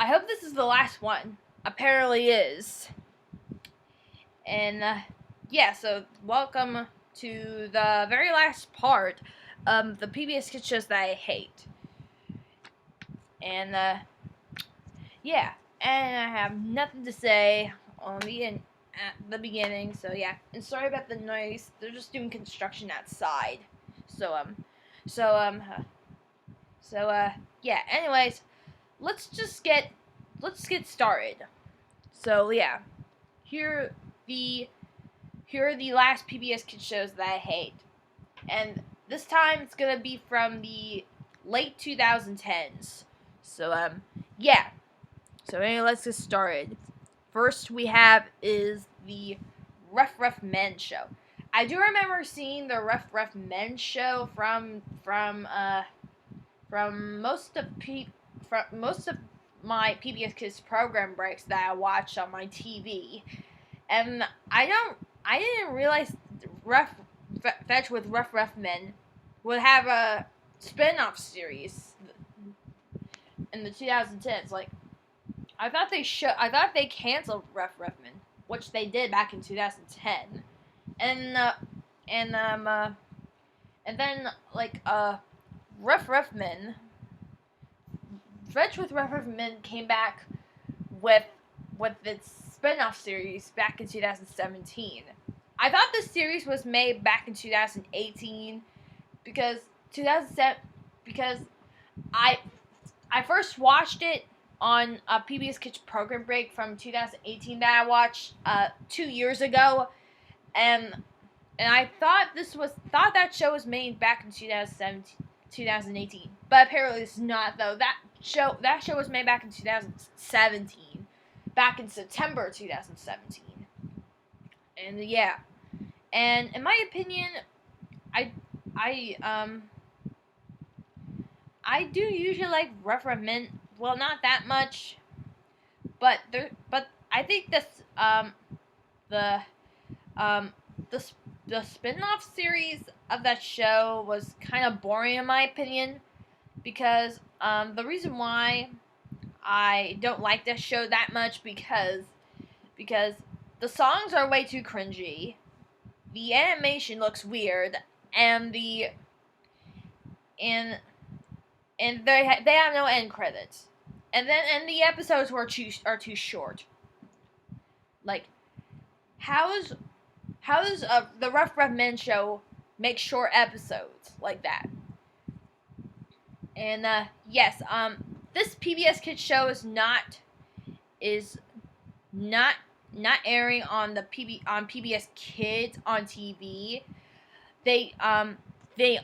I hope this is the last one. Apparently is. And yeah, so welcome to the very last part of the PBS Kids shows that I hate. And yeah, and I have nothing to say at the beginning. So yeah, and sorry about the noise. They're just doing construction outside. So so um, yeah. Anyways, let's get started. So yeah, here the here are the last PBS Kids shows that I hate, and this time it's gonna be from the late 2010s. So yeah. So anyway, let's get started. First we have is the Rough Men show. I do remember seeing the Rough Men show from most of my PBS Kids program breaks that I watched on my TV, and I didn't realize Fetch with Rough Men would have a spin-off series in the 2010s. Like I thought they canceled Rough Men, which they did back in 2010, and and then Rough Men. Fetch with Rough Men came back with its spin-off series back in 2017. I thought this series was made back in 2018 because 2007 because I first watched it on a PBS Kids program break from 2018 that I watched 2 years ago, and I thought that show was made back in 2018, but apparently it's not though. That show was made back in 2017, back in September 2017, and yeah, and in my opinion, I do usually like Rough Men. Well, not that much, but I think the the spin-off series of that show was kind of boring in my opinion, because the reason why I don't like this show that much because the songs are way too cringy, the animation looks weird, and they have no end credits, and the episodes are too short. Like, how does the Rough Men show make short episodes like that? And yes, this PBS Kids show is not airing on PBS Kids on TV. They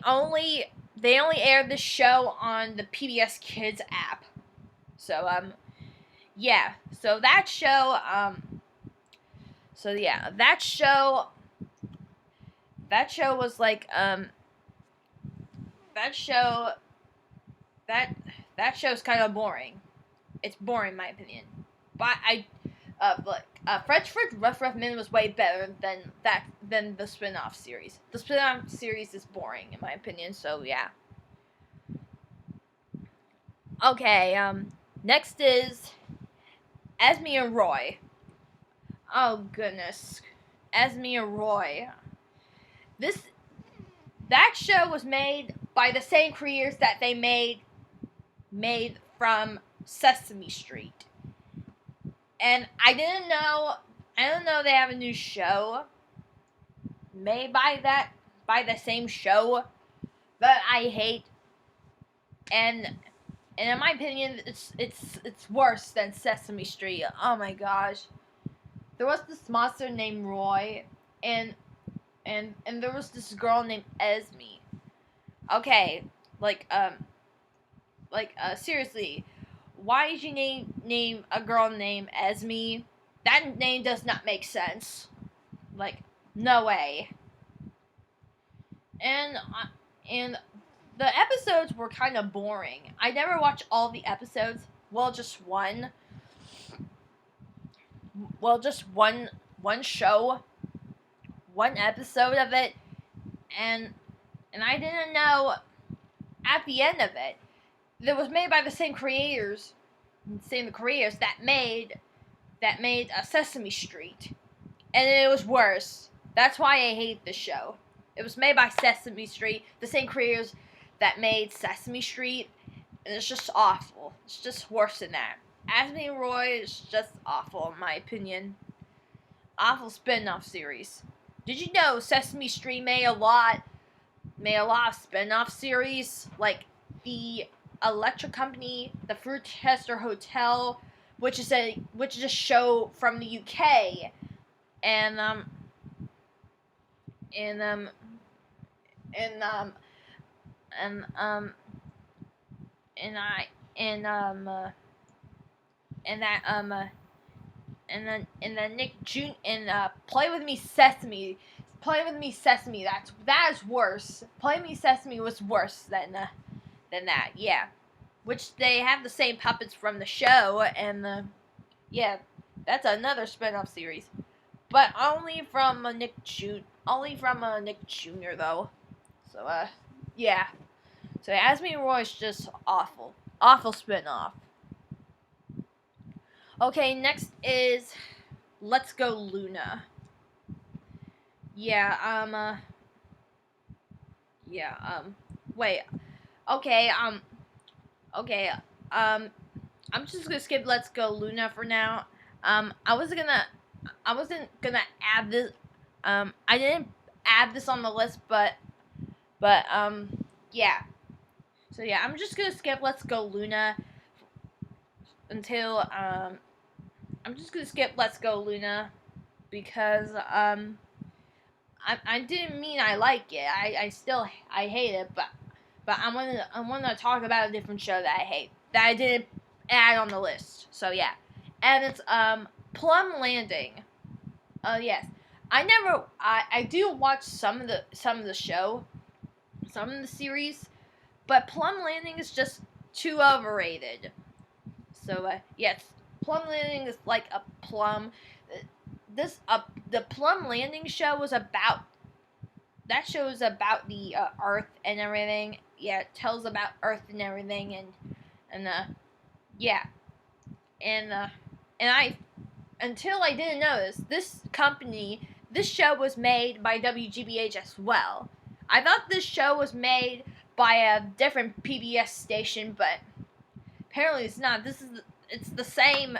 only air the show on the PBS Kids app. So yeah, so that show was like that show's kind of boring. It's boring in my opinion. But Fetch with Rough Men was way better than the spin-off series. The spin-off series is boring in my opinion, so yeah. Okay, next is Esme and Roy. Oh goodness. Esme and Roy. That show was made by the same creators that they made from Sesame Street. And I didn't know they have a new show made by the same show that I hate. And in my opinion, it's worse than Sesame Street. Oh my gosh. There was this monster named Roy, and there was this girl named Esme. Okay, seriously, why did you name a girl named Esme? That name does not make sense. Like, no way. And the episodes were kind of boring. I never watched all the episodes. Well, just one. Just one show, one episode of it, and I didn't know at the end of it that it was made by the same creators same the creators that made Sesame Street, and it was worse. That's why I hate this show. It was made by Sesame Street, the same creators that made Sesame Street, and it's just awful. It's just worse than that. Asmi and Roy is just awful, in my opinion. Awful spin-off series. Did you know Sesame Street made a lot of spin-off series, like the Electric Company, the Fruit Tester Hotel, which is a show from the UK, and and um and um and and I and then Nick June and Play With Me Sesame. Play With Me Sesame. That is worse. Play With Me Sesame was worse than that. Yeah, which they have the same puppets from the show, and yeah, that's another spin-off series, but only from Nick Jr. though. So yeah. So Asmi and Roy is just awful spin-off. Okay, next is Let's Go Luna. Wait. Okay, I'm just gonna skip Let's Go Luna for now. I wasn't gonna add this. I didn't add this on the list, but yeah. So yeah, I'm just gonna skip Let's Go Luna until I'm just gonna skip Let's Go Luna because I didn't mean I like it. I hate it, but I wanna talk about a different show that I hate that I didn't add on the list. So yeah, and it's Plum Landing. Yes, I do watch some of the show, some of the series, but Plum Landing is just too overrated. So yes, Plum Landing is like a plum. The Plum Landing show was about. That show is about the Earth and everything. Yeah, it tells about Earth and everything, and yeah, and I until I didn't know this show was made by WGBH as well. I thought this show was made by a different PBS station, but apparently it's not. It's the same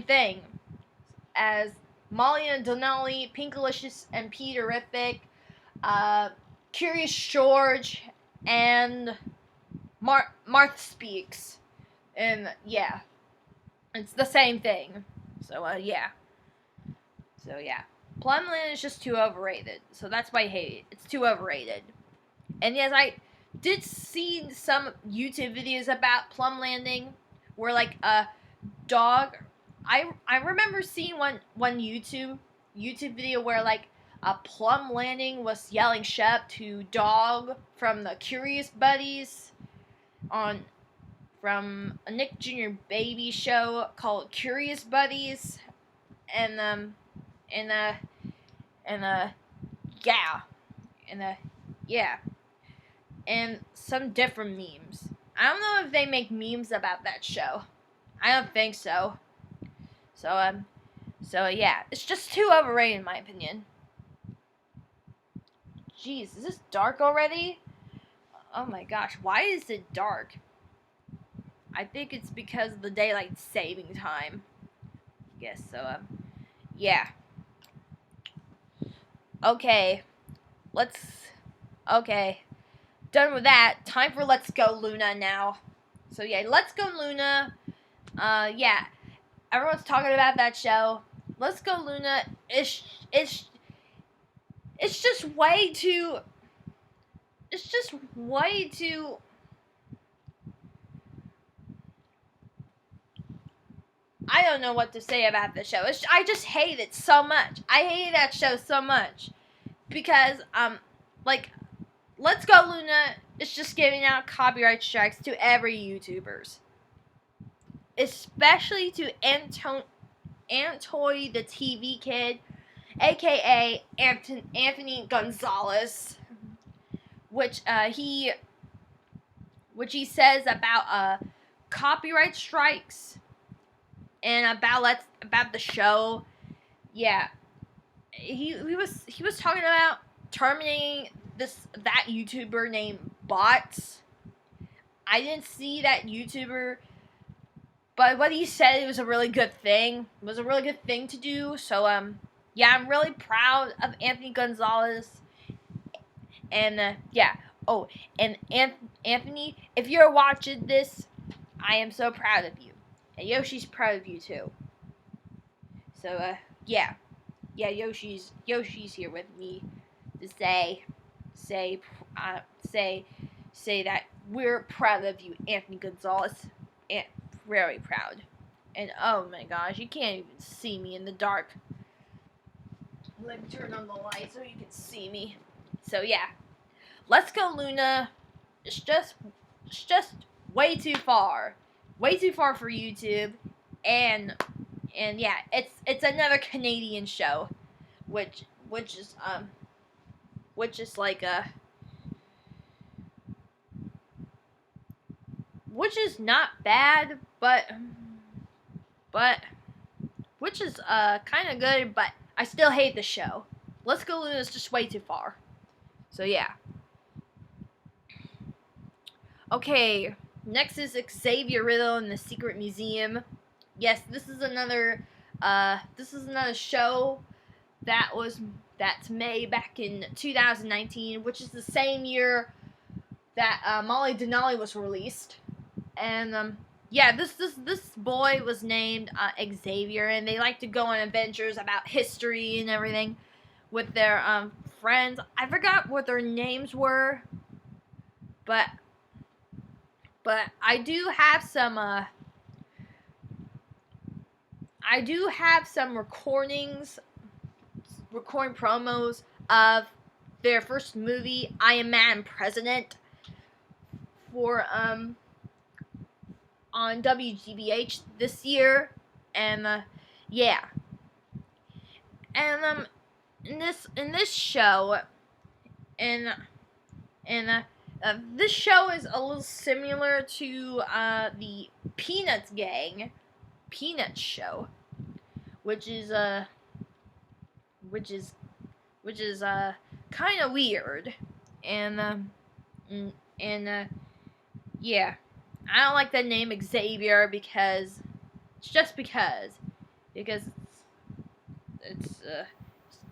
thing as Molly and Denali, Pinkalicious and Peterific, Curious George, and Martha Speaks, and yeah, it's the same thing. So yeah. Plumland is just too overrated, so that's why I hate it. It's too overrated. And yes, I did see some YouTube videos about Plum Landing, where like a dog. I remember seeing one YouTube video where like a Plum Landing was yelling "shut up" to Dog from the Curious Buddies from a Nick Jr. baby show called Curious Buddies, and yeah, and some different memes. I don't know if they make memes about that show. I don't think so. So yeah, it's just too overrated in my opinion. Jeez, is this dark already? Oh my gosh, why is it dark? I think it's because of the daylight saving time. Yes, so yeah. Okay. Done with that. Time for Let's Go Luna now. So yeah, Let's Go Luna. Yeah. Everyone's talking about that show. Let's Go Luna. It's just way too. It's just way too. I don't know what to say about the show. I just hate it so much. I hate that show so much because like Let's Go Luna is just giving out copyright strikes to every YouTubers, especially to Antoy the TV Kid, aka Anthony Gonzalez, which he says about copyright strikes and about the show. Yeah, he was talking about terminating that YouTuber named Bots. I didn't see that YouTuber, but what he said, it was a really good thing. It was a really good thing to do. So yeah, I'm really proud of Anthony Gonzalez. And yeah. Oh, and Anthony, if you're watching this, I am so proud of you. And Yoshi's proud of you too. So yeah. Yeah, Yoshi's here with me to say that we're proud of you, Anthony Gonzalez. And very proud. And oh my gosh, you can't even see me in the dark. Let me turn on the light so you can see me. So yeah. Let's Go Luna. It's just way too far. Way too far for YouTube. And yeah, it's another Canadian show. Which is like which is not bad, but which is kind of good, but I still hate the show. Let's Go Luna is just way too far. So yeah. Okay, next is Xavier Riddle in the Secret Museum. Yes, this is another show that's made back in 2019, which is the same year that Molly Denali was released. And yeah, this boy was named Xavier, and they like to go on adventures about history and everything with their friends. I forgot what their names were, but I do have some recording promos of their first movie, I Am Madam President, for on WGBH this year. And yeah. And in this show, this show is a little similar to the Peanuts show, which is kind of weird, and yeah, I don't like the name Xavier because it's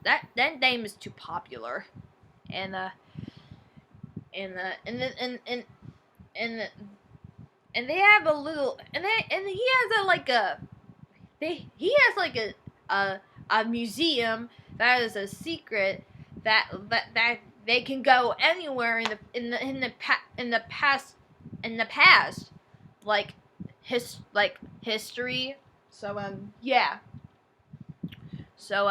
that name is too popular, and they have a little, and he has a museum that is a secret that they can go anywhere in the past, like history. So yeah. So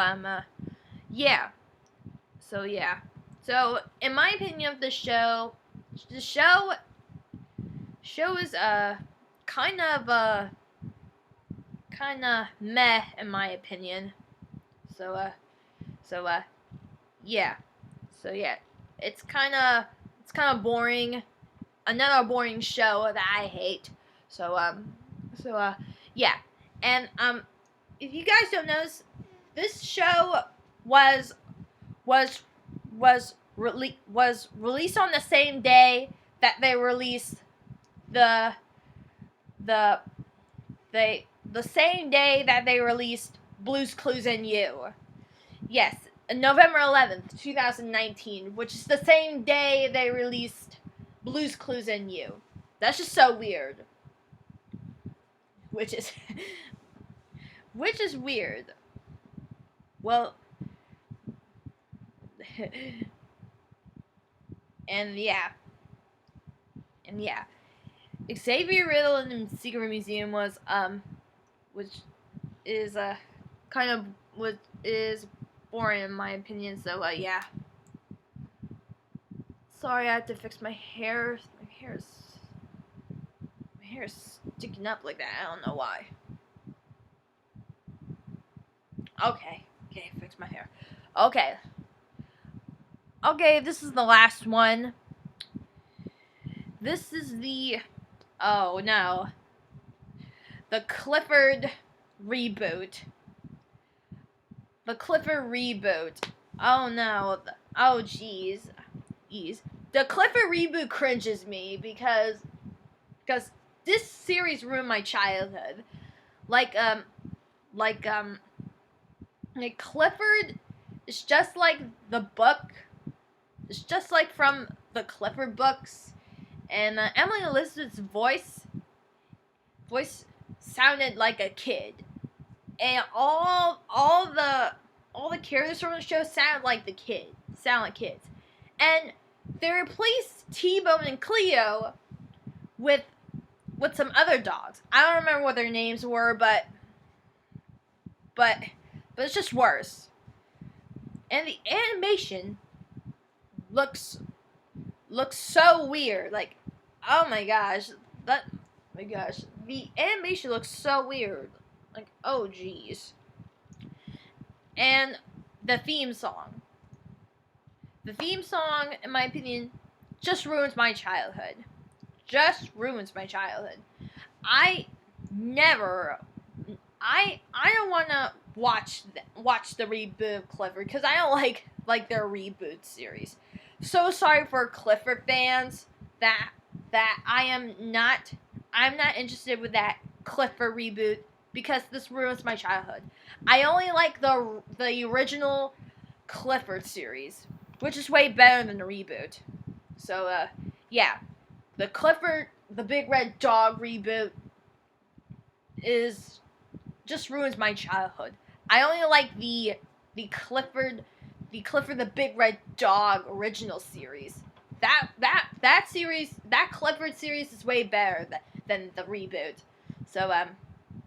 in my opinion of the show is kind of meh in my opinion. So yeah. It's kind of boring. Another boring show that I hate. So yeah. And if you guys don't know, this show was released on the same day that they released the same day that they released Blue's Clues and You. Yes, November 11th, 2019, which is the same day they released Blue's Clues and You. That's just so weird. Which is weird. Well, and yeah. Xavier Riddle in the Secret Museum was which is is boring in my opinion. So yeah. Sorry, I had to fix my hair. My hair is sticking up like that. I don't know why. Okay, fix my hair. Okay, this is the last one. This is the... Oh, no. the Clifford reboot. The Clifford reboot. Oh no. Oh jeez. The Clifford reboot cringes me because this series ruined my childhood. Like Clifford is just like the book. It's just like from the Clifford books, and Emily Elizabeth's voice sounded like a kid, and all the characters from the show sound like kids, and they replaced T-Bone and Cleo with some other dogs. I don't remember what their names were, but it's just worse. And the animation looks so weird. Like, oh my gosh, the animation looks so weird. Like, oh jeez. And the theme song, in my opinion, just ruins my childhood. I don't want to watch the reboot of Clifford because I don't like their reboot series. So sorry for Clifford fans that I'm not interested with that Clifford reboot because this ruins my childhood. I only like the original Clifford series, which is way better than the reboot. So yeah, the Clifford the Big Red Dog reboot just ruins my childhood. I only like the Clifford the Big Red Dog original series. That series, that Clifford series is way better than the reboot. So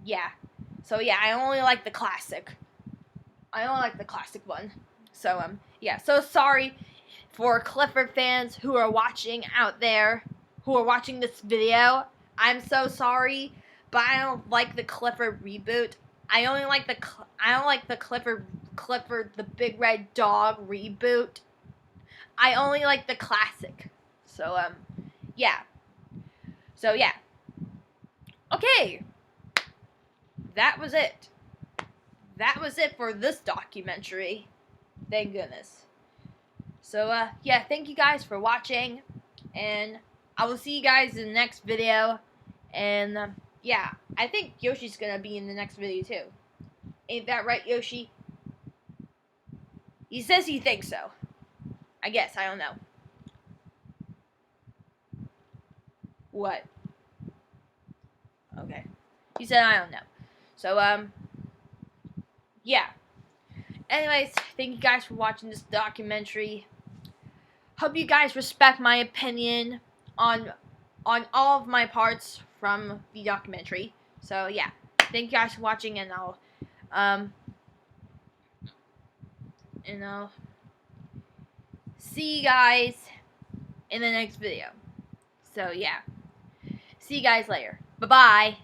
yeah. I only like the classic. One. So yeah. So sorry for Clifford fans who are watching out there, who are watching this video. I'm so sorry, but I don't like the Clifford reboot. I don't like the Clifford the Big Red Dog reboot. I only like the classic. So yeah. Okay. That was it. For this documentary. Thank goodness. So yeah, thank you guys for watching, and I will see you guys in the next video. And yeah, I think Yoshi's gonna be in the next video too. Ain't that right, Yoshi? He says he thinks so. I guess, I don't know. What? Okay. He said I don't know. So, yeah. Anyways, thank you guys for watching this documentary. Hope you guys respect my opinion on all of my parts from the documentary. So, yeah. Thank you guys for watching, and I'll see you guys in the next video. So, yeah. See you guys later. Bye-bye.